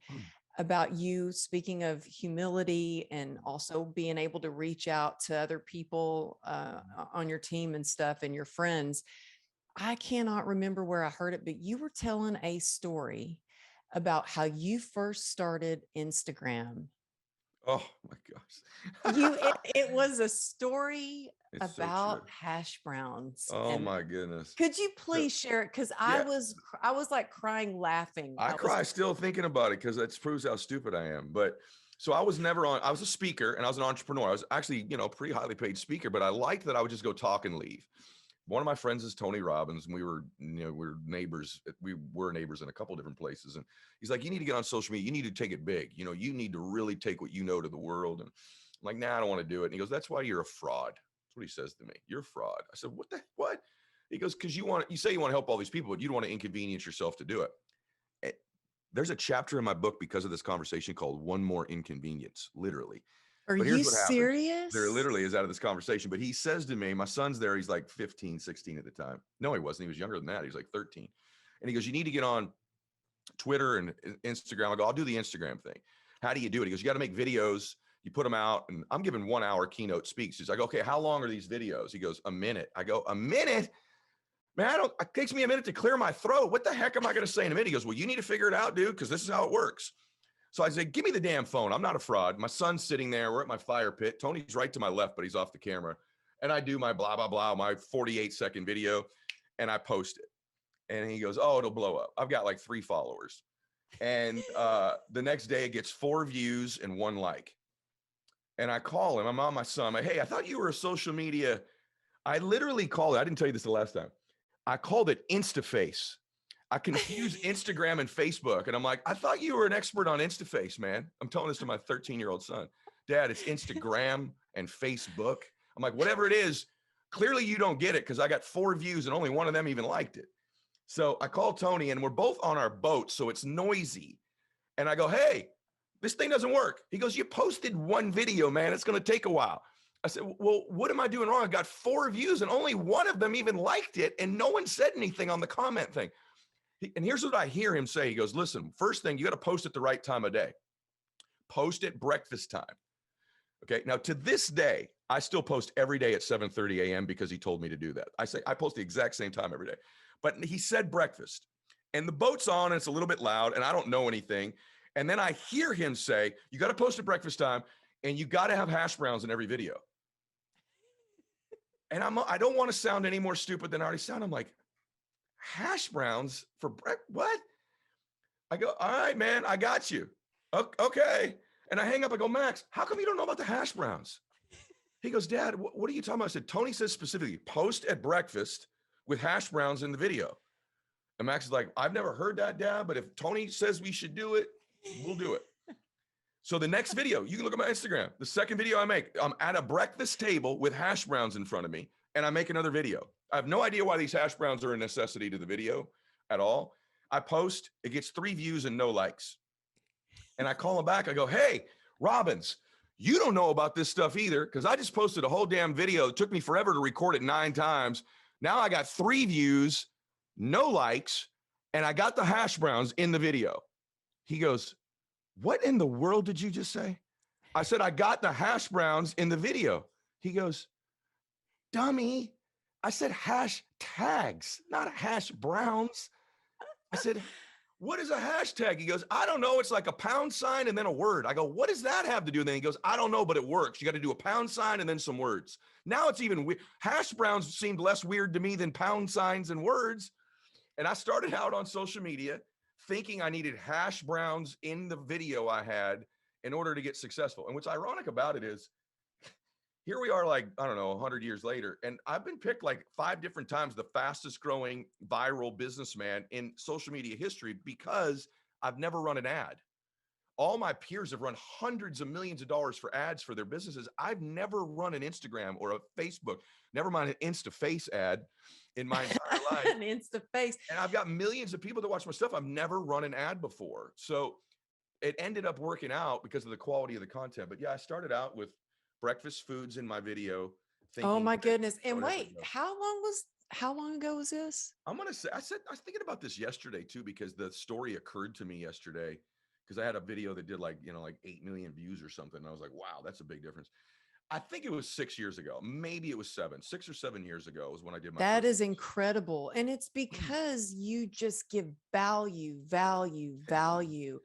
Speaker 2: about you, speaking of humility and also being able to reach out to other people on your team and stuff and your friends. I cannot remember where I heard it, but you were telling a story about how you first started Instagram.
Speaker 1: Oh my gosh.
Speaker 2: It was a story
Speaker 1: It's so
Speaker 2: about
Speaker 1: true.
Speaker 2: hash browns.
Speaker 1: Oh
Speaker 2: And
Speaker 1: my goodness.
Speaker 2: could you
Speaker 1: So,
Speaker 2: please share it? Because
Speaker 1: yeah,
Speaker 2: I was like crying, laughing.
Speaker 1: I cry still thinking about it because that proves how stupid I am. But so I was never on, I was a speaker and I was an entrepreneur. I was actually, pretty highly paid speaker, but I liked that I would just go talk and leave. One of my friends is Tony Robbins, and we were neighbors. We were neighbors in a couple different places. And he's like, you need to get on social media. You need to take it big. You need to really take what you know to the world. And I'm like, nah, I don't want to do it. And he goes, that's why you're a fraud. That's what he says to me. You're a fraud. I said, what? He goes, because you say you want to help all these people, but you don't want to inconvenience yourself to do it. There's a chapter in my book because of this conversation called One More Inconvenience, literally.
Speaker 2: Are
Speaker 1: But here's
Speaker 2: you
Speaker 1: what happens.
Speaker 2: serious?
Speaker 1: There literally is out of this conversation. But he says to me, my son's there. He's like 15, 16 at the time. No, he wasn't. He was younger than that. He was like 13. And he goes, you need to get on Twitter and Instagram. I go, I'll do the Instagram thing. How do you do it? He goes, you got to make videos. You put them out. And I'm giving 1 hour keynote speaks. He's like, okay, how long are these videos? He goes, a minute. I go, a minute? Man, it takes me a minute to clear my throat. What the heck am I going to say in a minute? He goes, well, you need to figure it out, dude, because this is how it works. So I said, give me the damn phone. I'm not a fraud. My son's sitting there. We're at my fire pit. Tony's right to my left, but he's off the camera. And I do my blah, blah, blah, my 48-second video, and I post it. And he goes, oh, it'll blow up. I've got like 3 followers. And the next day it gets 4 views and 1 like. And I call him. I'm on my son. I'm like, hey, I thought you were a social media. I literally called it. I didn't tell you this the last time. I called it InstaFace. I confused Instagram and Facebook. And I'm like, I thought you were an expert on InstaFace, man. I'm telling this to my 13-year-old son. Dad, it's Instagram and Facebook. I'm like, whatever it is, clearly you don't get it because I got 4 views and only 1 of them even liked it. So I called Tony and we're both on our boat, so it's noisy. And I go, hey, this thing doesn't work. He goes, you posted 1 video, man. It's going to take a while. I said, well, what am I doing wrong? I got 4 views and only 1 of them even liked it. And no one said anything on the comment thing. And here's what I hear him say. He goes, listen, first thing, you got to post at the right time of day. Post at breakfast time. Okay. Now to this day, I still post every day at 7:30 a.m. because he told me to do that. I post the exact same time every day, but he said breakfast and the boat's on and it's a little bit loud and I don't know anything. And then I hear him say, you got to post at breakfast time and you got to have hash browns in every video. And I don't want to sound any more stupid than I already sound. I'm like, hash browns for what? I go, all right, man, I got you. Okay. And I hang up. I go, Max, how come you don't know about the hash browns? He goes, Dad, what are you talking about? I said, Tony says specifically, post at breakfast with hash browns in the video. And Max is like, I've never heard that, Dad, but if Tony says we should do it, we'll do it. So the next video, you can look at my Instagram. The second video I make, I'm at a breakfast table with hash browns in front of me, and I make another video. I have no idea why these hash browns are a necessity to the video at all. I post, it gets 3 views and no likes. And I call him back. I go, hey, Robbins, you don't know about this stuff either because I just posted a whole damn video. It took me forever to record it 9 times. Now I got 3 views, no likes, and I got the hash browns in the video. He goes, what in the world did you just say? I said, I got the hash browns in the video. He goes, dummy. I said hashtags, not hash browns. I said, what is a hashtag? He goes, I don't know. It's like a pound sign and then a word. I go, what does that have to do? And then he goes, I don't know, but it works. You got to do a pound sign and then some words. Now it's even weird. Hash browns seemed less weird to me than pound signs and words. And I started out on social media thinking I needed hash browns in the video I had in order to get successful. And what's ironic about it is, here we are, like, I don't know, 100 years later, and I've been picked like 5 different times the fastest growing viral businessman in social media history because I've never run an ad. all my peers have run hundreds of millions of dollars for ads for their businesses. I've never run an Instagram or a Facebook, never mind an Insta-Face ad in my entire life.
Speaker 2: An Insta-Face.
Speaker 1: And I've got millions of people that watch my stuff. I've never run an ad before. So it ended up working out because of the quality of the content. But yeah, I started out with breakfast foods in my video.
Speaker 2: Oh my
Speaker 1: That
Speaker 2: goodness.
Speaker 1: I
Speaker 2: And
Speaker 1: would ever
Speaker 2: wait,
Speaker 1: go.
Speaker 2: how long ago was this?
Speaker 1: I'm gonna say, I was thinking about this yesterday too, because the story occurred to me yesterday, because I had a video that did like 8 million views or something. And I was like, wow, that's a big difference. I think it was 6 years ago. Maybe it was 6 or 7 years ago was when I did my
Speaker 2: That
Speaker 1: first
Speaker 2: is
Speaker 1: video.
Speaker 2: incredible. And it's because you just give value, value,
Speaker 1: Thank you.
Speaker 2: value.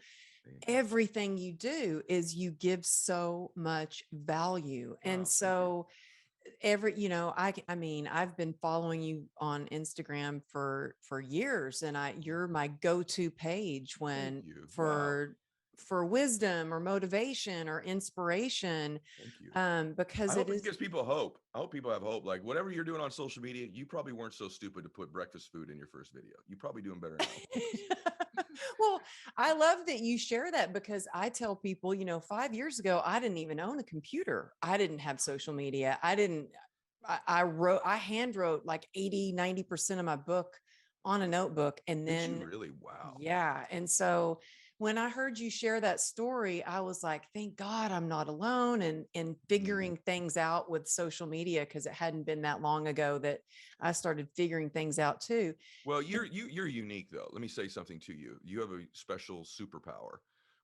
Speaker 1: Thank you.
Speaker 2: Everything you do is you give so much value.
Speaker 1: Oh,
Speaker 2: And
Speaker 1: thank you.
Speaker 2: so I mean, I've been following you on Instagram for years, and you're my go-to page
Speaker 1: Thank
Speaker 2: when
Speaker 1: you. Wow.
Speaker 2: for wisdom or motivation or inspiration,
Speaker 1: Thank you. I
Speaker 2: because it
Speaker 1: hope it
Speaker 2: is.
Speaker 1: gives people hope. I hope people have hope. Like whatever you're doing on social media, you probably weren't so stupid to put breakfast food in your first video. You're probably doing better now.
Speaker 2: Well, I love that you share that, because I tell people, 5 years ago, I didn't even own a computer. I didn't have social media. I hand wrote like 80, 90% of my book on a notebook. And
Speaker 1: Did you
Speaker 2: then,
Speaker 1: really? Wow.
Speaker 2: yeah. And so when I heard you share that story, I was like, thank God I'm not alone, and figuring things out with social media, because it hadn't been that long ago that I started figuring things out too.
Speaker 1: Well,
Speaker 2: And
Speaker 1: you're unique though. Let me say something to you. You have a special superpower,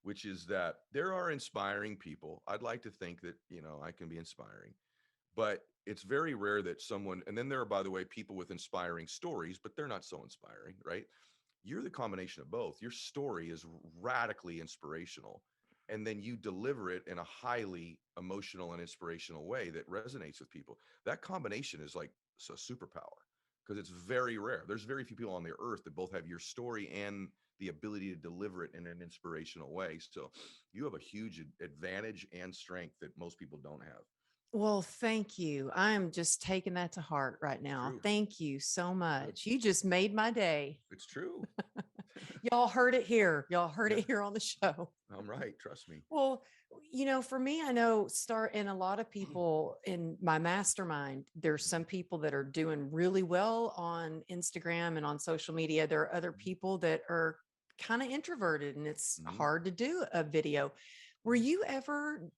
Speaker 1: which is that there are inspiring people. I'd like to think that, I can be inspiring, but it's very rare that someone, and then there are, by the way, people with inspiring stories, but they're not so inspiring, right? You're the combination of both. Your story is radically inspirational, and then you deliver it in a highly emotional and inspirational way that resonates with people. That combination is like a superpower, because it's very rare. There's very few people on the earth that both have your story and the ability to deliver it in an inspirational way. So you have a huge advantage and strength that most people don't have.
Speaker 2: well, thank you. I am just taking that to heart right now.
Speaker 1: True.
Speaker 2: Thank you so
Speaker 1: Good.
Speaker 2: much. You just made my day.
Speaker 1: It's true.
Speaker 2: Y'all heard it here. Y'all heard
Speaker 1: Yeah,
Speaker 2: it here on the show.
Speaker 1: I'm right. Trust me.
Speaker 2: Well, for me, I know and a lot of people in my mastermind, there's some people that are doing really well on Instagram and on social media. There are other people that are kind of introverted, and it's
Speaker 1: Mhm.
Speaker 2: hard to do a video. Were you ever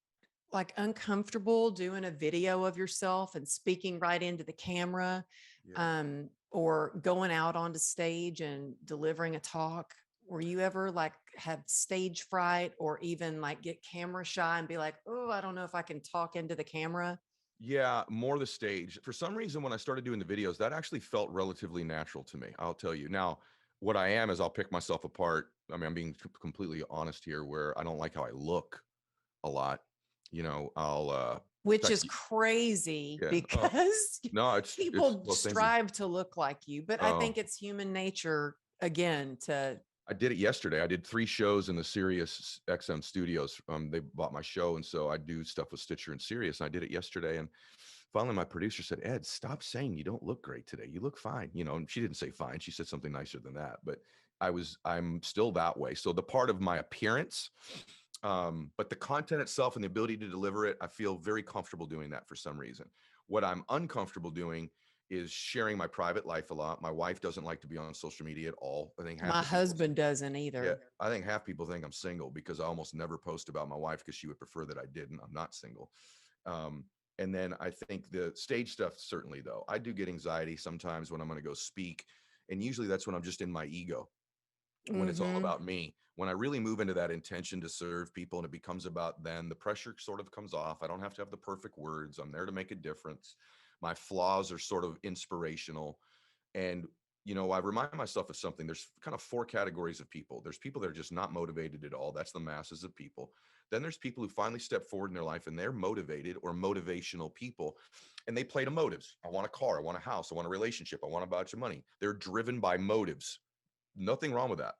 Speaker 2: like uncomfortable doing a video of yourself and speaking right into the camera,
Speaker 1: Yeah.
Speaker 2: or going out onto stage and delivering a talk? Were you ever like have stage fright, or even like get camera shy and be like, oh, I don't know if I can talk into the camera?
Speaker 1: Yeah, more the stage. For some reason, when I started doing the videos, that actually felt relatively natural to me. I'll tell you. Now, what I am is I'll pick myself apart. I mean, I'm being completely honest here, where I don't like how I look a lot. I'll
Speaker 2: Which is
Speaker 1: text you.
Speaker 2: crazy,
Speaker 1: Yeah.
Speaker 2: because
Speaker 1: No, it's
Speaker 2: people
Speaker 1: well, thank you.
Speaker 2: strive to look like you. But I
Speaker 1: Oh,
Speaker 2: think it's human nature, again, to.
Speaker 1: I did it yesterday. I did 3 shows in the Sirius XM studios. They bought my show, and so I do stuff with Stitcher and Sirius. And I did it yesterday, and finally, my producer said, "Ed, stop saying you don't look great today. You look fine." And she didn't say fine. She said something nicer than that. But I'm still that way. So the part of my appearance, but the content itself and the ability to deliver it, I feel very comfortable doing that for some reason. What I'm uncomfortable doing is sharing my private life a lot. My wife doesn't like to be on social media at all. I think half
Speaker 2: My
Speaker 1: the people.
Speaker 2: husband doesn't
Speaker 1: Yeah,
Speaker 2: either.
Speaker 1: I think half people think I'm single because I almost never post about my wife, because she would prefer that I didn't. I'm not single. Um, and then I think the stage stuff, certainly though, I do get anxiety sometimes when I'm going to go speak. And usually that's when I'm just in my ego, when it's all
Speaker 2: Hmm.
Speaker 1: about me. When I really move into that intention to serve people and it becomes about them, the pressure sort of comes off. I don't have to have the perfect words. I'm there to make a difference. My flaws are sort of inspirational. And, I remind myself of something. There's kind of 4 categories of people. There's people that are just not motivated at all. That's the masses of people. Then there's people who finally step forward in their life and they're motivated or motivational people. And they play to motives. I want a car. I want a house. I want a relationship. I want a bunch of money. They're driven by motives. Nothing wrong with that.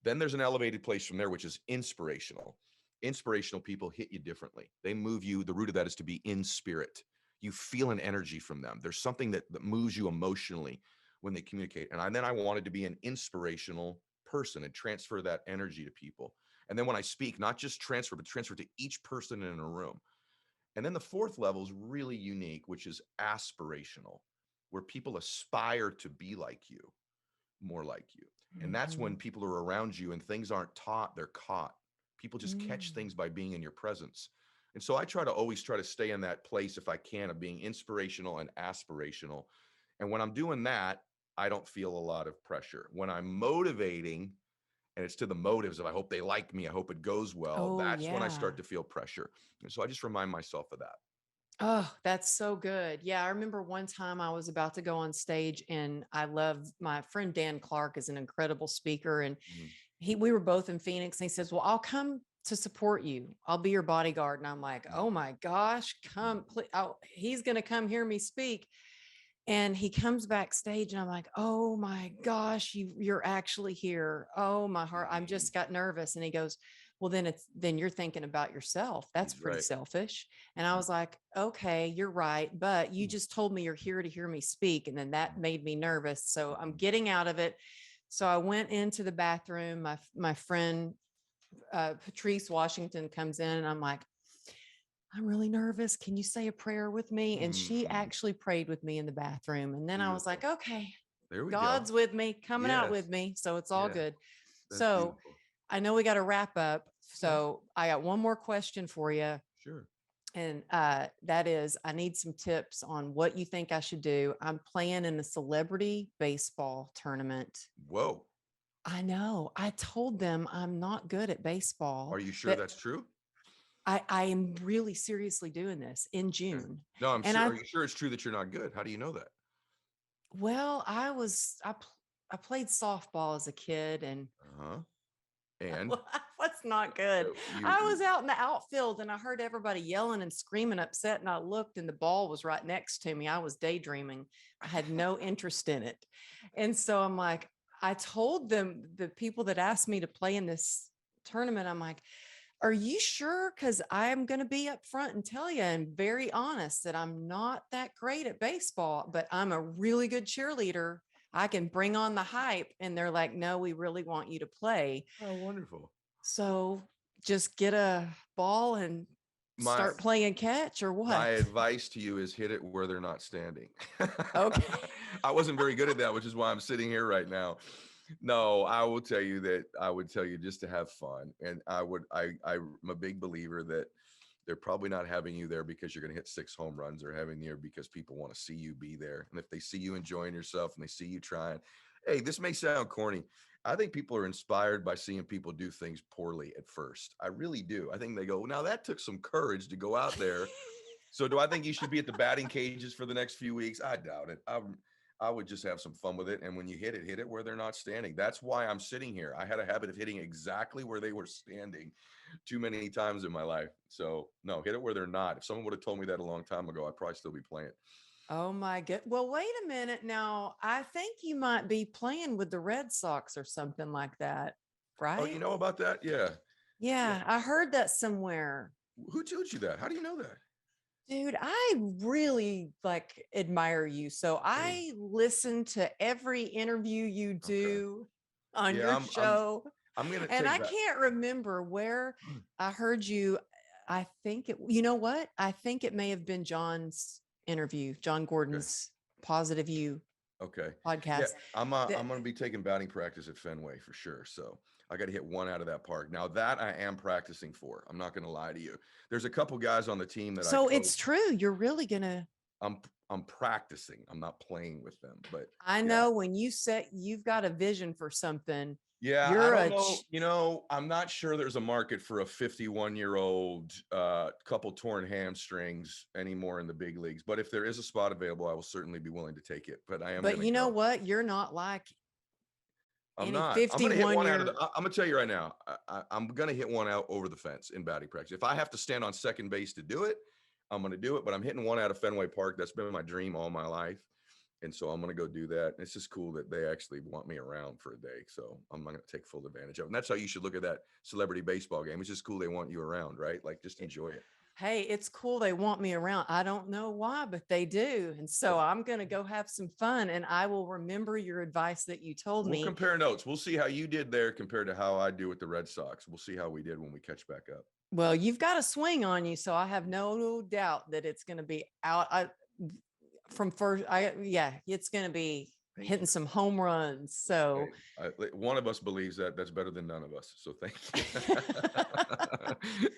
Speaker 1: Then there's an elevated place from there, which is inspirational. Inspirational people hit you differently. They move you. The root of that is to be in spirit. You feel an energy from them. There's something that moves you emotionally when they communicate. And then I wanted to be an inspirational person and transfer that energy to people. And then when I speak, not just transfer, but transfer to each person in a room. And then the fourth level is really unique, which is aspirational, where people aspire to be like you, more like you. And that's when people are around you and things aren't taught, they're caught. People just catch things by being in your presence. And so I always try to stay in that place if I can, of being inspirational and aspirational. And when I'm doing that, I don't feel a lot of pressure. When I'm motivating, and it's to the motives of, I hope they like me, I hope it goes well,
Speaker 2: Oh,
Speaker 1: that's when I
Speaker 2: yeah.
Speaker 1: start to feel pressure. And so I just remind myself of that.
Speaker 2: Oh, that's so good. Yeah. I remember one time I was about to go on stage, and I love my friend Dan Clark is an incredible speaker. And we were both in Phoenix, and he says, well, I'll come to support you. I'll be your bodyguard. And I'm like, oh my gosh, he's going to come hear me speak. And he comes backstage, and I'm like, oh my gosh, you're actually here. Oh, my heart. I'm just got nervous. And he goes, well, then you're thinking about yourself. That's
Speaker 1: He's
Speaker 2: pretty
Speaker 1: right.
Speaker 2: selfish. And I was like, okay, you're right. But you just told me you're here to hear me speak. And then that made me nervous. So I'm getting out of it. So I went into the bathroom. My friend, Patrice Washington, comes in, and I'm like, I'm really nervous. Can you say a prayer with me? And she actually prayed with me in the bathroom. And then I was like, okay,
Speaker 1: there we
Speaker 2: God's
Speaker 1: go.
Speaker 2: with me, coming out
Speaker 1: Yes.
Speaker 2: with me. So it's all
Speaker 1: Yeah.
Speaker 2: good.
Speaker 1: That's
Speaker 2: So
Speaker 1: beautiful.
Speaker 2: I know we got to wrap up. So I got one more question for you.
Speaker 1: Sure.
Speaker 2: And that is, I need some tips on what you think I should do. I'm playing in a celebrity baseball tournament.
Speaker 1: Whoa.
Speaker 2: I know. I told them I'm not good at baseball.
Speaker 1: Are you sure that's true?
Speaker 2: I am really seriously doing this in June.
Speaker 1: Okay. No, I'm
Speaker 2: And
Speaker 1: sure. Are you sure it's true that you're not good? How do you know that?
Speaker 2: well, I played softball as a kid, and
Speaker 1: And
Speaker 2: what's not good?
Speaker 1: you,
Speaker 2: I was out in the outfield, and I heard everybody yelling and screaming upset, and I looked, and the ball was right next to me. I was daydreaming. I had no interest in it. And so I'm like, I told them, the people that asked me to play in this tournament, I'm like, are you sure? Because I'm going to be up front and tell you, and very honest, that I'm not that great at baseball, but I'm a really good cheerleader. I can bring on the hype. And they're like, no, we really want you to play.
Speaker 1: oh, wonderful.
Speaker 2: So just get a ball and start playing catch, or what?
Speaker 1: My advice to you is hit it where they're not standing.
Speaker 2: Okay.
Speaker 1: I wasn't very good at that, which is why I'm sitting here right now. No, I will tell you that I would tell you just to have fun. And I'm a big believer that they're probably not having you there because you're going to hit 6 home runs. They're having you there because people want to see you be there. And if they see you enjoying yourself and they see you trying, hey, this may sound corny. I think people are inspired by seeing people do things poorly at first. I really do. I think they go, now that took some courage to go out there. So do I think you should be at the batting cages for the next few weeks? I doubt it. I would just have some fun with it. And when you hit it where they're not standing. That's why I'm sitting here. I had a habit of hitting exactly where they were standing too many times in my life. So no, hit it where they're not. If someone would have told me that a long time ago, I'd probably still be playing.
Speaker 2: Oh my God. Well, wait a minute now. I think you might be playing with the Red Sox or something like that, right?
Speaker 1: Oh, you know about that? Yeah.
Speaker 2: Yeah, I heard that somewhere.
Speaker 1: Who told you that? How do you know that?
Speaker 2: Dude, I really admire you. So I listen to every interview you do on your show.
Speaker 1: I'm going to
Speaker 2: and I can't remember where I heard you. I think you know what? I think it may have been John's interview, John Gordon's Positive You podcast.
Speaker 1: Yeah, I'm going to be taking batting practice at Fenway for sure. So I got to hit one out of that park. Now that I am practicing for, I'm not going to lie to you. There's a couple guys on the team that
Speaker 2: So it's true. You're really going to.
Speaker 1: I'm practicing. I'm not playing with them, but
Speaker 2: I know when you've got a vision for something.
Speaker 1: Yeah, I don't know. I'm not sure there's a market for a 51-year-old, couple torn hamstrings anymore in the big leagues. But if there is a spot available, I will certainly be willing to take it. But I am.
Speaker 2: But you know what? You're not like.
Speaker 1: I'm not. I'm going to hit one out of I'm going to tell you right now. I'm going to hit one out over the fence in batting practice. If I have to stand on second base to do it, I'm going to do it. But I'm hitting one out of Fenway Park. That's been my dream all my life. And so I'm going to go do that. It's just cool that they actually want me around for a day. So I'm going to take full advantage of it. And that's how you should look at that celebrity baseball game. It's just cool they want you around, right? Like, just enjoy it.
Speaker 2: Hey, it's cool. They want me around. I don't know why, but they do. And so I'm going to go have some fun, and I will remember your advice that you told
Speaker 1: We'll
Speaker 2: me.
Speaker 1: compare notes. We'll see how you did there compared to how I do with the Red Sox. We'll see how we did when we catch back up.
Speaker 2: Well, you've got a swing on you, so I have no doubt that it's going to be out. It's going to be hitting some home runs. So
Speaker 1: one of us believes that. That's better than none of us. So thank you.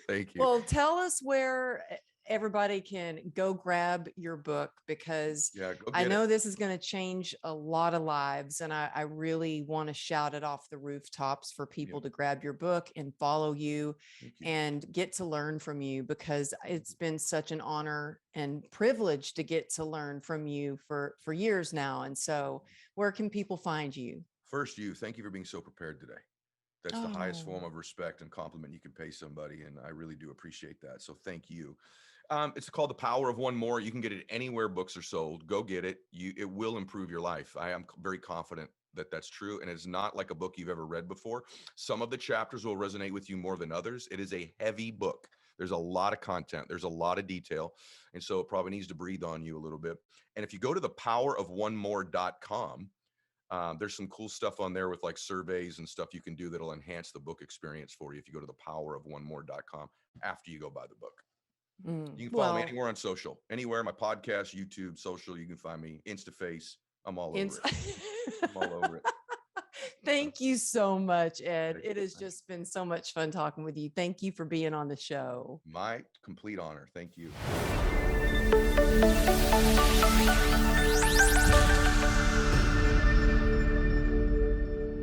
Speaker 1: Thank you.
Speaker 2: Well, tell us where everybody can go grab your book, because I know this is going to change a lot of lives. And I really want to shout it off the rooftops for people to grab your book and follow you and get to learn from you, because it's been such an honor and privilege to get to learn from you for years now. And so where can people find you?
Speaker 1: First, thank you for being so prepared today. That's the highest form of respect and compliment you can pay somebody. And I really do appreciate that. So thank you. It's called The Power of One More. You can get it anywhere books are sold. Go get it. It will improve your life. I am very confident that that's true. And it's not like a book you've ever read before. Some of the chapters will resonate with you more than others. It is a heavy book. There's a lot of content. There's a lot of detail. And so it probably needs to breathe on you a little bit. And if you go to thepowerofonemore.com, there's some cool stuff on there with like surveys and stuff you can do that'll enhance the book experience for you if you go to thepowerofonemore.com after you go buy the book. You can follow me anywhere on social, anywhere, my podcast, YouTube, social. You can find me, InstaFace. I'm all over it. I'm all over it.
Speaker 2: Thank you so much, Ed. It has just been so much fun talking with you. Thank you for being on the show.
Speaker 1: My complete honor. Thank you.